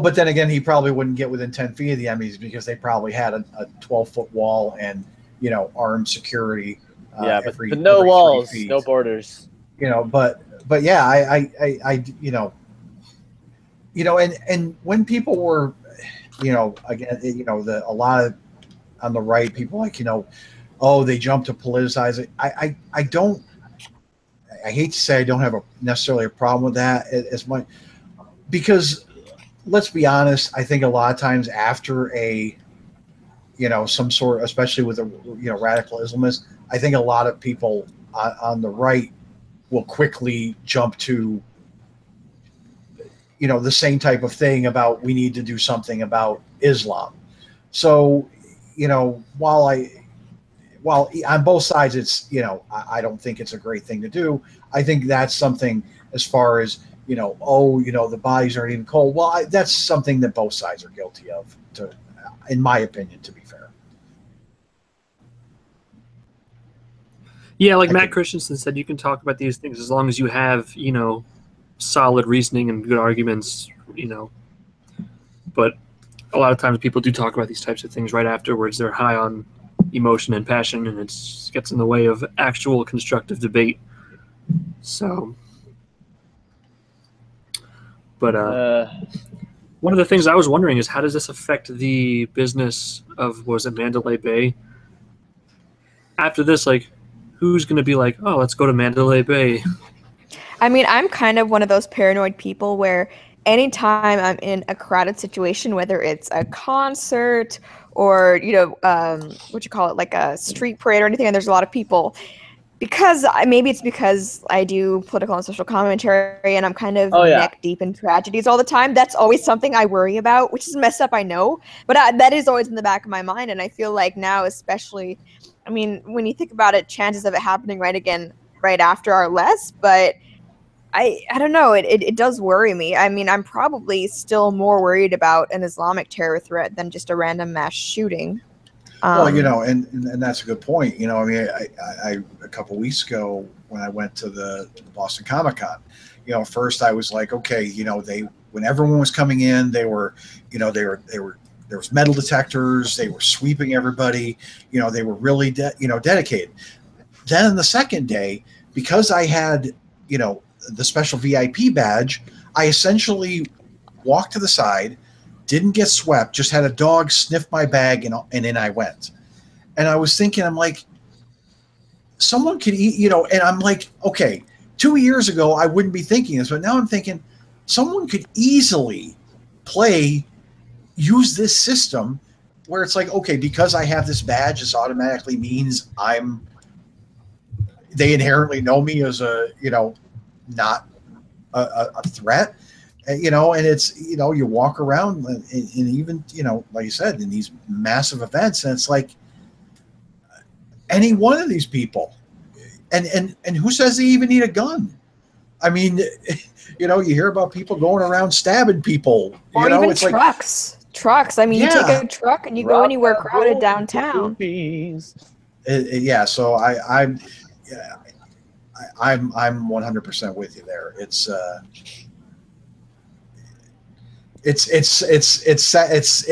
but then again, he probably wouldn't get within 10 feet of the Emmys, because they probably had a 12-foot wall and armed security. But no walls, no borders. But yeah, I and when people were, again, a lot of on the right people they jump to politicize it. I don't. I hate to say I don't have necessarily a problem with that as much, because let's be honest, I think a lot of times after some sort, especially with radical Islamists, I think a lot of people on the right will quickly jump to the same type of thing about, we need to do something about Islam. So while on both sides, it's, I don't think it's a great thing to do. I think that's something, as far as, the bodies aren't even cold. Well, that's something that both sides are guilty of, in my opinion, to be fair. Yeah, like Matt Christiansen said, you can talk about these things as long as you have, solid reasoning and good arguments, But a lot of times people do talk about these types of things right afterwards. They're high on emotion and passion, and it gets in the way of actual constructive debate. So, but one of the things I was wondering is, how does this affect the business of, was it Mandalay Bay? After this, who's going to be like, oh, let's go to Mandalay Bay? I'm kind of one of those paranoid people where anytime I'm in a crowded situation, whether it's a concert or, like a street parade or anything, and there's a lot of people, because maybe it's because I do political and social commentary and I'm kind of neck deep in tragedies all the time. That's always something I worry about, which is messed up, I know, but that is always in the back of my mind. And I feel like now, especially, when you think about it, chances of it happening right after are less, but I don't know. It does worry me. I'm probably still more worried about an Islamic terror threat than just a random mass shooting. Well, and that's a good point. I mean, I a couple weeks ago when I went to the Boston Comic-Con, first I was like, okay, when everyone was coming in, they were there was metal detectors, they were sweeping everybody, they were really dedicated. Then the second day, because I had the special VIP badge, I essentially walked to the side, didn't get swept, just had a dog sniff my bag, and in I went. And I was thinking, I'm like, someone could eat, and I'm like, okay, 2 years ago, I wouldn't be thinking this, but now I'm thinking someone could easily use this system where it's like, okay, because I have this badge, this automatically means they inherently know me as not a threat. And it's, you walk around and even, like you said, in these massive events, and it's like any one of these people, and who says they even need a gun? I mean, you hear about people going around stabbing people, or even trucks. I mean, you take a truck and you go anywhere crowded downtown. Yeah. So I'm 100% with you there. It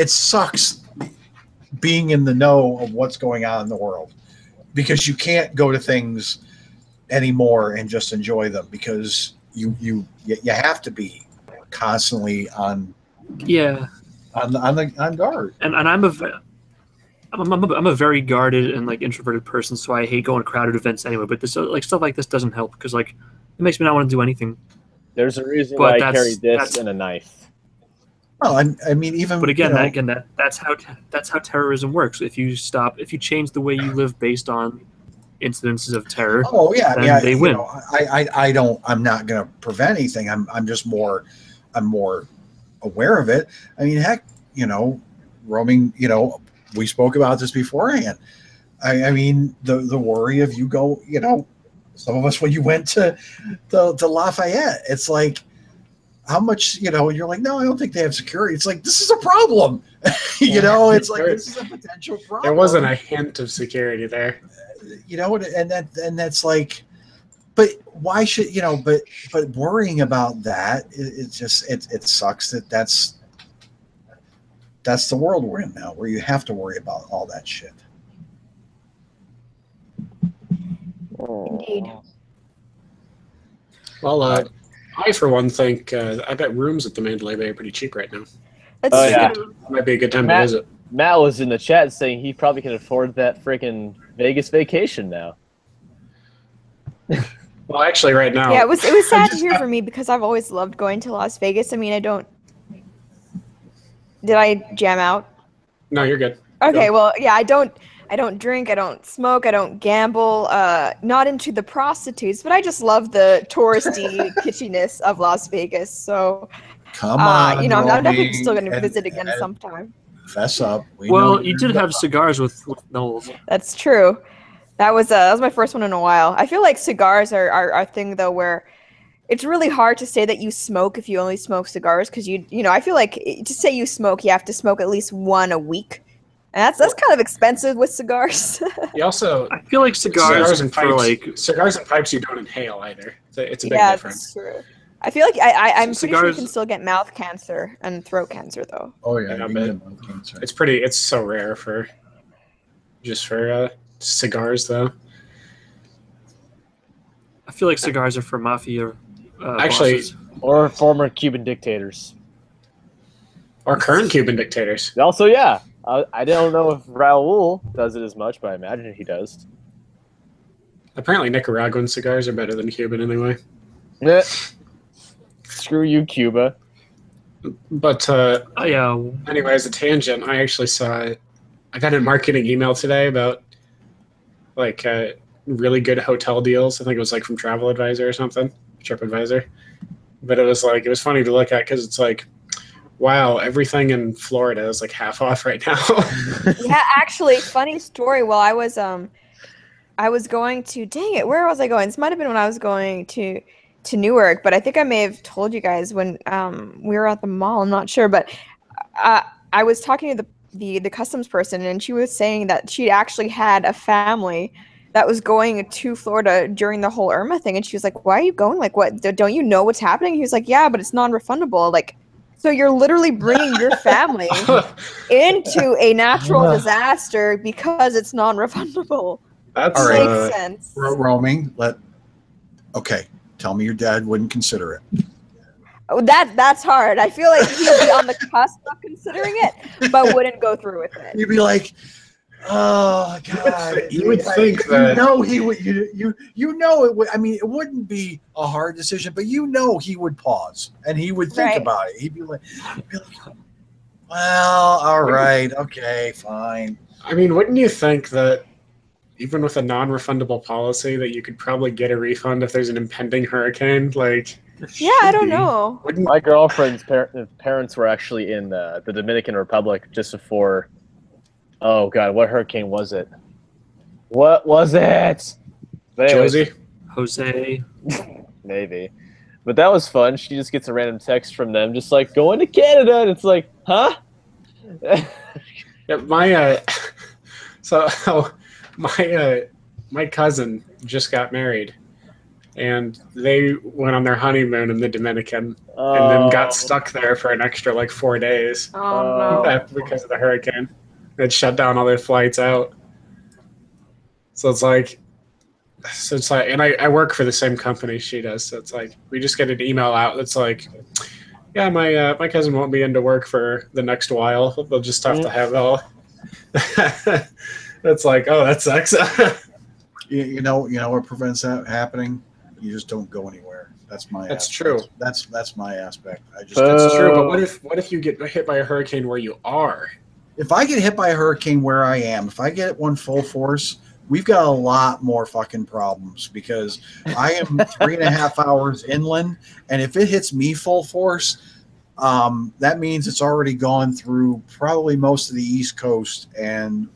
sucks being in the know of what's going on in the world, because you can't go to things anymore and just enjoy them, because you have to be constantly on guard. And I'm a very guarded and introverted person, so I hate going to crowded events anyway. But this stuff like this doesn't help, because it makes me not want to do anything. There's a reason why I carry this and a knife. Well, I mean, even. But again, that's how terrorism works. If you change the way you live based on incidences of terror, they win. I'm not going to prevent anything. I'm just more aware of it. I mean, heck, roaming. We spoke about this beforehand. I mean, the worry of you go. Some of us, when you went to Lafayette, it's like, how much, you're like, no, I don't think they have security. It's like, this is a problem. It's like, this is a potential problem. There wasn't a hint of security there. And that's like, but why should, but worrying about that, it sucks that's the world we're in now, where you have to worry about all that shit. Indeed. Well, I, for one, think I bet rooms at the Mandalay Bay are pretty cheap right now. Yeah. Might be a good time to visit. Matt was in the chat saying he probably can afford that freaking Vegas vacation now. Well, actually, right now. Yeah, it was sad to hear for me, because I've always loved going to Las Vegas. I mean, Did I jam out? No, you're good. Okay, well, yeah, I don't drink, I don't smoke, I don't gamble, not into the prostitutes, but I just love the touristy kitschiness of Las Vegas. So, come on, I'm definitely still going to visit again sometime. Fess up. You did have cigars with Knowles. That's true. That was my first one in a while. I feel like cigars are a thing, though, where it's really hard to say that you smoke if you only smoke cigars, because I feel like to say you smoke, you have to smoke at least one a week. And that's kind of expensive with cigars. You also, I feel like cigars and pipes you don't inhale either. It's a big difference. That's true. I feel like I'm pretty sure you can still get mouth cancer and throat cancer, though. Oh yeah, you can get mouth cancer. It's so rare for cigars, though. I feel like cigars are for mafia actually bosses. Or former Cuban dictators. Or current Cuban dictators. Also, yeah. I don't know if Raul does it as much, but I imagine he does. Apparently Nicaraguan cigars are better than Cuban anyway. Screw you, Cuba. But anyway, as a tangent, I actually I got a marketing email today about really good hotel deals. I think it was from TravelAdvisor or something, TripAdvisor. But it was funny to look at, because it's like, wow, everything in Florida is half off right now. Yeah, actually, funny story. Well, I was going to, dang it, where was I going? This might have been when I was going to Newark, but I think I may have told you guys when we were at the mall. I'm not sure, but I was talking to the customs person, and she was saying that she actually had a family that was going to Florida during the whole Irma thing, and she was like, "Why are you going? Like, what? Don't you know what's happening?" He was like, "Yeah, but it's non-refundable." Like, so you're literally bringing your family into a natural disaster because it's non-refundable. That's all right. Makes sense. Roaming. Okay, tell me your dad wouldn't consider it. Oh, that's hard. I feel like he'd be on the cusp of considering it, but wouldn't go through with it. You'd be like, "Oh God!" You would think that. You know he would. You know it would. I mean, it wouldn't be a hard decision, but you know he would pause and he would think about it. He'd be like, "Well, all right, okay, fine." I mean, wouldn't you think that even with a non-refundable policy, that you could probably get a refund if there's an impending hurricane? Like. Yeah, I don't know. My girlfriend's parents were actually in the Dominican Republic just before. Oh God, what hurricane was it? What was it? Josie? Jose? Maybe. But that was fun. She just gets a random text from them, just like, going to Canada, and it's like, huh? Yeah, my cousin just got married. And they went on their honeymoon in the Dominican and then got stuck there for an extra like 4 days because of the hurricane. It shut down all their flights out. So it's like, and I work for the same company she does. So it's like, we just get an email out that's like, yeah, my cousin won't be into work for the next while. They'll just have to have all. It's like, oh, that sucks. You know what prevents that happening? You just don't go anywhere. That's my. That's aspect. true. That's my aspect. That's true. But what if you get hit by a hurricane where you are? If I get hit by a hurricane where I am, if I get one full force, we've got a lot more fucking problems because I am 3.5 hours inland, and if it hits me full force, that means it's already gone through probably most of the East Coast. And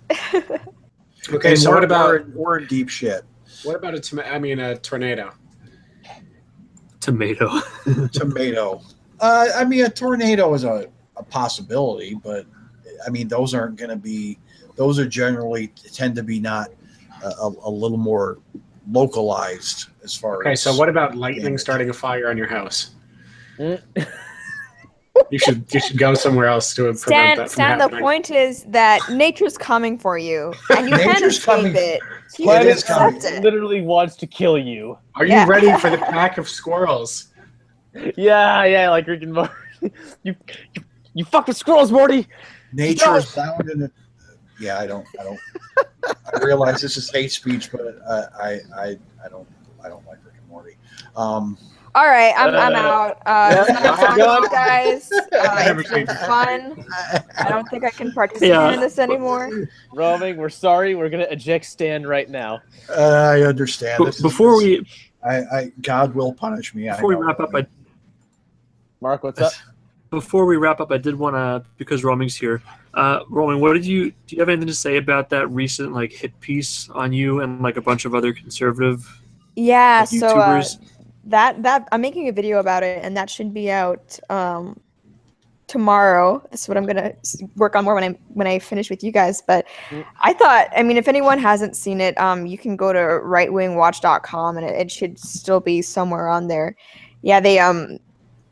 okay, so what about we're in deep shit. What about a tornado? Tomato. I mean, a tornado is a possibility, but I mean, those aren't going to be. Those are generally tend to be not a little more localized as far as. Okay, so what about lightning starting a fire on your house? You should go somewhere else to prevent that from happening. The point is that nature's coming for you, and you can't escape it. You Planet literally wants to kill you. Are you ready for the pack of squirrels? Yeah, like Rick and Morty. You fuck with squirrels, Morty. Nature is bound in it. Yeah, I don't. I realize this is hate speech, but I don't like Rick and Morty. All right, I'm out. Guys. It's been fun. I don't think I can participate in this anymore. Roaming, we're sorry. We're gonna eject Stan right now. I understand. God will punish me. Before we wrap up, Mark, what's up? Before we wrap up, I did want to, because Roaming's here. Roaming, do you have anything to say about that recent like hit piece on you and like a bunch of other conservative YouTubers? That I'm making a video about it, and that should be out tomorrow. That's what I'm gonna work on more when I finish with you guys. But I thought, I mean, if anyone hasn't seen it, you can go to rightwingwatch.com, and it should still be somewhere on there. Yeah, they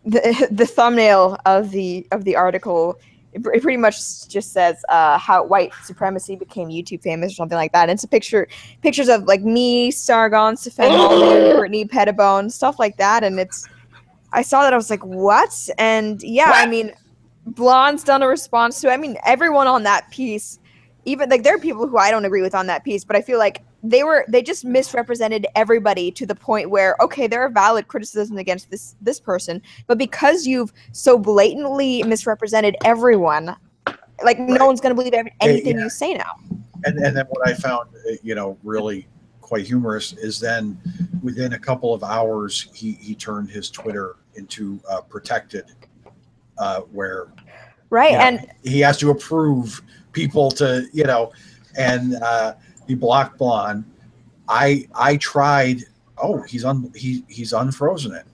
the thumbnail of the article, it pretty much just says how white supremacy became YouTube famous or something like that. And it's pictures of like me, Sargon, Stefan Molyneux, Brittany Pettibone, stuff like that. And I saw that, I was like, what? And yeah, what? I mean, Blonde's done a response to it. I mean, everyone on that piece, even like there are people who I don't agree with on that piece, but I feel like they just misrepresented everybody to the point where, okay, there are valid criticisms against this person, but because you've so blatantly misrepresented everyone, like no one's going to believe anything you say now. And then what I found, really quite humorous is then within a couple of hours, he turned his Twitter into protected, where and he has to approve people to, and he blocked Blonde. I tried. Oh, he's unfrozen it.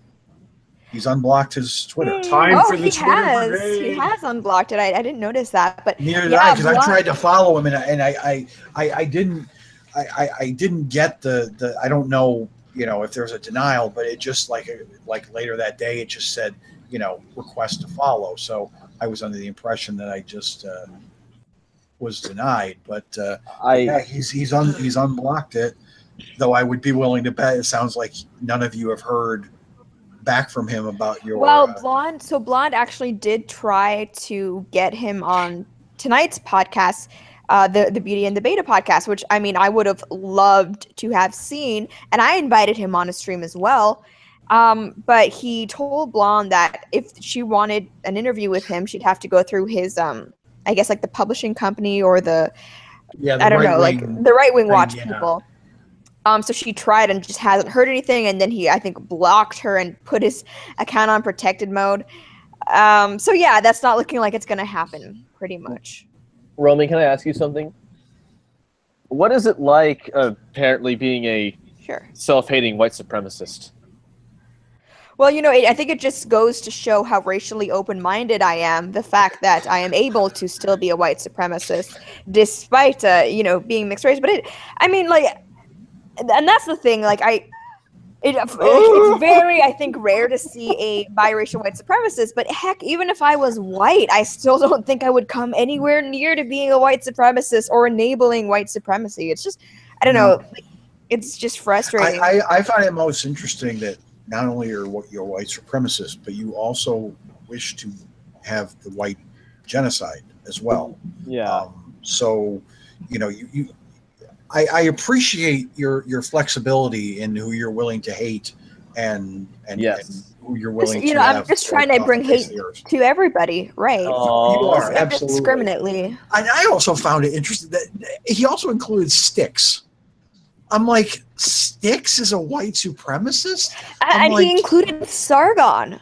He's unblocked his Twitter. Time for the Twitter brigade. He has unblocked it. I didn't notice that, but neither did I, because I tried to follow him and I didn't get the I don't know, you know, if there's a denial, but it just like later that day it just said, you know, request to follow. So I was under the impression that I just was denied, but yeah, he's unblocked it. Though I would be willing to bet it sounds like none of you have heard back from him about your. Well, Blonde. So Blonde actually did try to get him on tonight's podcast, the Beauty and the Beta podcast, which I mean I would have loved to have seen, and I invited him on a stream as well. But he told Blonde that if she wanted an interview with him, she'd have to go through his I guess like the publishing company or the I don't know, like the Right Wing Watch people. So she tried and just hasn't heard anything, and then he, I think, blocked her and put his account on protected mode. So yeah, that's not looking like it's going to happen, pretty much. Romy, can I ask you something? What is it like, apparently, being a self-hating white supremacist? Well, you know, I think it just goes to show how racially open-minded I am. The fact that I am able to still be a white supremacist, despite, you know, being mixed race. But I mean, like. And that's the thing, like, it's very, I think, rare to see a biracial white supremacist, but heck, even if I was white, I still don't think I would come anywhere near to being a white supremacist or enabling white supremacy. It's just, I don't know, like, it's just frustrating. I find it most interesting that not only are you're a white supremacist, but you also wish to have the white genocide as well. Yeah. So, you know, I appreciate your flexibility in who you're willing to hate and who you're willing to I'm just trying to bring hate to everybody, right? Oh, you are, absolutely. Indiscriminately. And I also found it interesting that he also included Styx. I'm like, Styx is a white supremacist? And he included Sargon.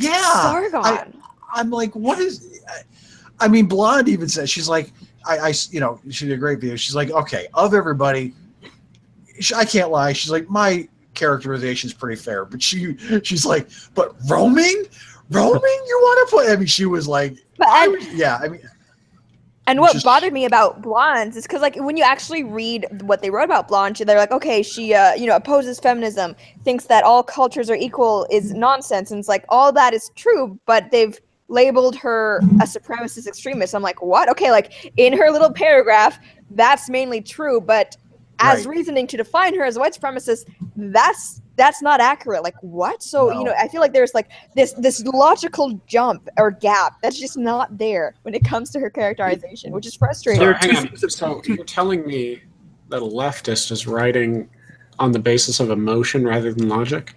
Sargon. I'm like, what is... I mean, Blonde even says, she's like, you know, she did a great video. She's like, okay, of everybody, I can't lie. She's like, my characterization is pretty fair, but she's like, but roaming, you want to put? I mean, she was like, I mean. And what bothered me about Blondes is because, like, when you actually read what they wrote about Blonde, they're like, okay, she, you know, opposes feminism, thinks that all cultures are equal is nonsense, and it's like all that is true, but they've labeled her a supremacist extremist. I'm like, what? Okay, like in her little paragraph, that's mainly true, but as reasoning to define her as a white supremacist, that's not accurate. Like, what? So, you know, I feel like there's like this logical jump or gap that's just not there when it comes to her characterization, which is frustrating. So you're telling me that a leftist is writing on the basis of emotion rather than logic?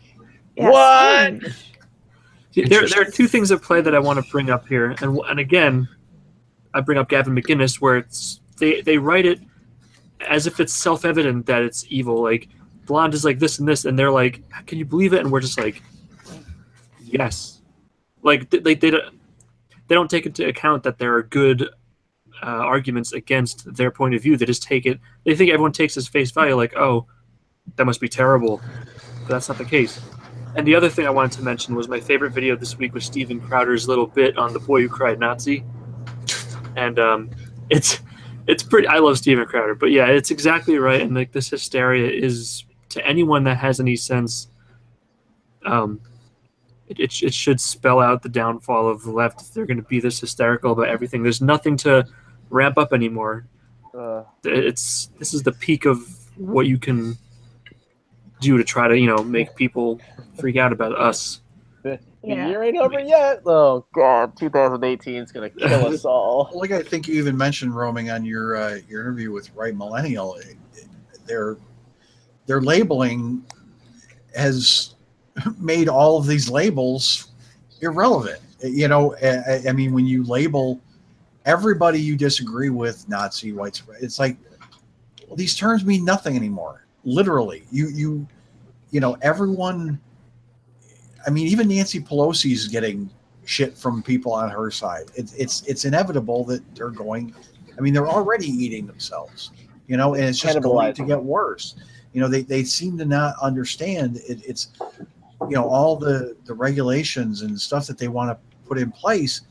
Yes. What? There are two things at play that I want to bring up here, and again, I bring up Gavin McInnes, where it's they write it as if it's self-evident that it's evil. Like, Blonde is like this and this, and they're like, "Can you believe it?" And we're just like, "Yes." Like they don't take into account that there are good arguments against their point of view. They just take it. They think everyone takes as face value, like, "Oh, that must be terrible," but that's not the case. And the other thing I wanted to mention was my favorite video this week was Steven Crowder's little bit on The Boy Who Cried Nazi. And it's pretty... I love Steven Crowder. But yeah, it's exactly right. And like this hysteria is, to anyone that has any sense, it should spell out the downfall of the left if they're going to be this hysterical about everything. There's nothing to ramp up anymore. This is the peak of what you can do to try to, you know, make people freak out about us. The year ain't over yet. Oh God, 2018 is gonna kill us all. Like I think you even mentioned, roaming on your interview with Right Millennial, their labeling has made all of these labels irrelevant. You know, I mean, when you label everybody you disagree with Nazi, white, it's like, well, these terms mean nothing anymore. Literally, you know, everyone. I mean, even Nancy Pelosi is getting shit from people on her side. It's inevitable that they're going. I mean, they're already eating themselves, you know, and it's just going to get worse. You know, they seem to not understand it's all the regulations and stuff that they want to put in place,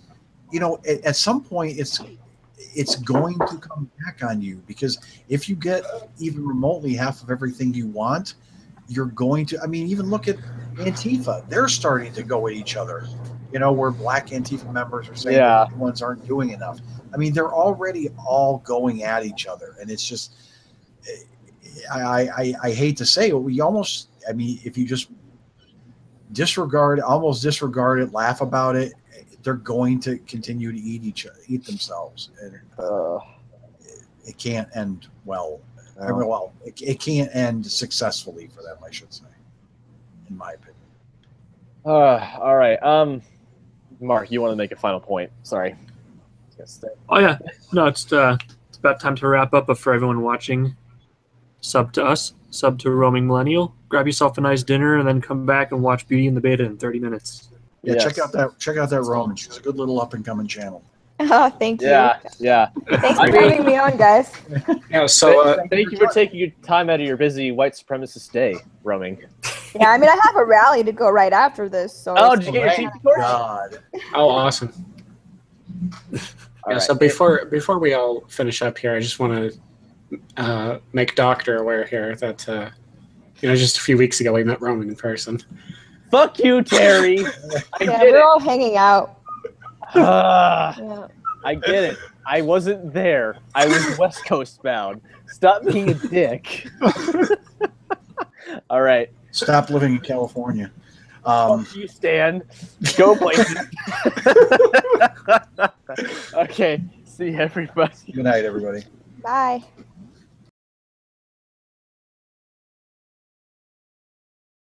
at some point it's going to come back on you, because if you get even remotely half of everything you want, you're going to, even look at Antifa. They're starting to go at each other, where black Antifa members are saying that the ones aren't doing enough. They're already all going at each other. And it's just, I hate to say it, we almost, if you just disregard it, laugh about it, they're going to continue to eat themselves. And it can't end well. It can't end successfully for them, I should say, in my opinion. All right. Mark, you want to make a final point? Sorry. Oh yeah, no, it's about time to wrap up. But for everyone watching, sub to us, sub to Roaming Millennial. Grab yourself a nice dinner, and then come back and watch Beauty and the Beta in 30 minutes. Yeah, check out that Roman. She's a good little up and coming channel. Oh, thank you. Yeah. Thanks for having me on, guys. Yeah, so thank you for taking your time out of your busy white supremacist day, Roaming. Yeah, I have a rally to go right after this. So did you get your teeth torch? God. Oh, awesome. Right. So before we all finish up here, I just want to make Doctor aware here that just a few weeks ago we met Roman in person. Fuck you, Terry. We're all hanging out. I get it. I wasn't there. I was West Coast bound. Stop being a dick. All right. Stop living in California. Fuck you, Stan. Go places. Okay. See you, everybody. Good night, everybody. Bye.